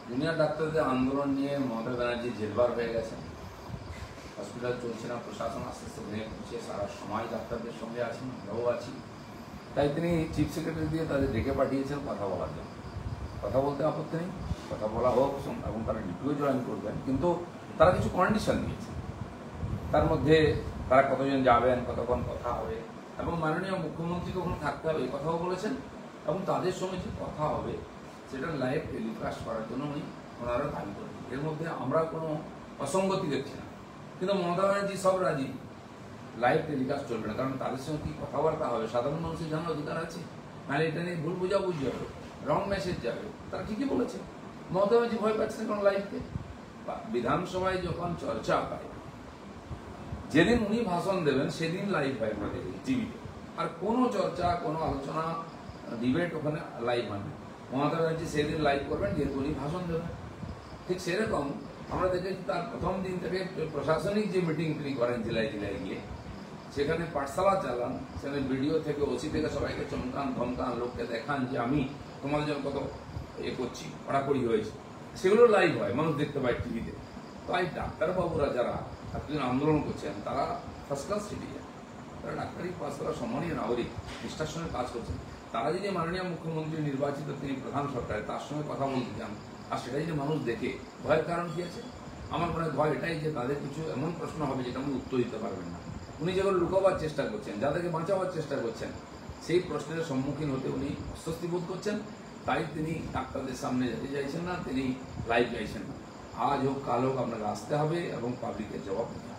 Junior ডাক্তারদের আন্দোলন নিয়ে মমতা ব্যানার্জি জেলবার হয়ে গেছেন। হসপিটাল চলছে না, প্রশাসন আস্তে আস্তে ভেঙে পড়ছে, সারা সময় ডাক্তারদের সঙ্গে আছেন, আমরাও আছি। তাই তিনি চিফ সেক্রেটারি দিয়ে তাদের ডেকে পাঠিয়েছেন কথা বলার জন্য। কথা বলতে আপত্তি নেই, কথা বলা হোক এবং তারা ডিউটিও জয়েন করবেন, কিন্তু তারা কিছু কন্ডিশন দিয়েছে। তার মধ্যে তারা কতজন যাবেন, কতক্ষণ কথা হবে, এবং মাননীয় মুখ্যমন্ত্রীকে ওখানে থাকতে হবে এই কথাও বলেছেন। এবং তাদের সঙ্গে যে কথা হবে সেটা লাইভ টেলিকাস্ট করার জন্য ওনারা দাবি করেন। এর মধ্যে আমরা কোনো অসঙ্গতি দেখছি না, কিন্তু মমতা ব্যানার্জি সব রাজি, লাইভ টেলিকাস্ট চলবে না, কারণ তাদের সঙ্গে কি কথাবার্তা হবে সাধারণ মানুষের জানার অধিকার আছে। নাহলে এটা নিয়ে ভুল বোঝাবুঝি হবে, রং মেসেজ যাবে। তারা ঠিকই বলেছে, মমতা ব্যানার্জি ভয় পাচ্ছে না কারণ লাইভকে। বিধানসভায় যখন চর্চা হয়, যেদিন উনি ভাষণ দেবেন সেদিন লাইভ হয় আমাদের টিভিতে, আর কোনো চর্চা, কোনো আলোচনা, ডিবেট ওখানে লাইভ হয় না। মমতা ব্যানার্জি সেদিন লাইভ করবেন যেহেতু উনি ভাষণ দেবেন। ঠিক সেরকম আমরা দেখেছি তার প্রথম দিন থেকে প্রশাসনিক যে মিটিং তিনি করেন জেলায় জেলায় গিয়ে, সেখানে পাঠশালা চালান, সেখানে ভিডিও থেকে ওসি থেকে সবাইকে চমকান ধমকান, লোককে দেখান যে আমি তোমাদের জন্য কত করছি, কড়াকড়ি হয়েছে, সেগুলো লাইভ হয়, মানুষ দেখতে পায় টিভিতে। তাই ডাক্তারবাবুরা যারা এতদিন আন্দোলন করছেন তারা ফার্স্ট ক্লাস সিটিজেন, তারা ডাক্তারি পাস করা সম্মানীয় নাগরিক, নিষ্ঠার সঙ্গে কাজ করছেন। তারা যদি মাননীয় মুখ্যমন্ত্রী নির্বাচিত, তিনি প্রধান সরকারে, তার সঙ্গে কথা বলতে চান, আর সেটাই যদি মানুষ দেখে, ভয়ের কারণ কি আছে? আমার মনে হয় ভয় এটাই যে তাদের কিছু এমন প্রশ্ন হবে যেটা উনি উত্তর দিতে পারবেন না। উনি যেগুলো লুকাবার চেষ্টা করছেন, যাদেরকে বাঁচাবার চেষ্টা করছেন, সেই প্রশ্নের সম্মুখীন হতে উনি অস্বস্তি বোধ করছেন। তাই তিনি ডাক্তারদের সামনে যেতে চাইছেন না, তিনি লাইভ চাইছেন না। আজ হোক কাল হোক আপনাকে আসতে হবে এবং পাবলিকের জবাব দিতে হবে।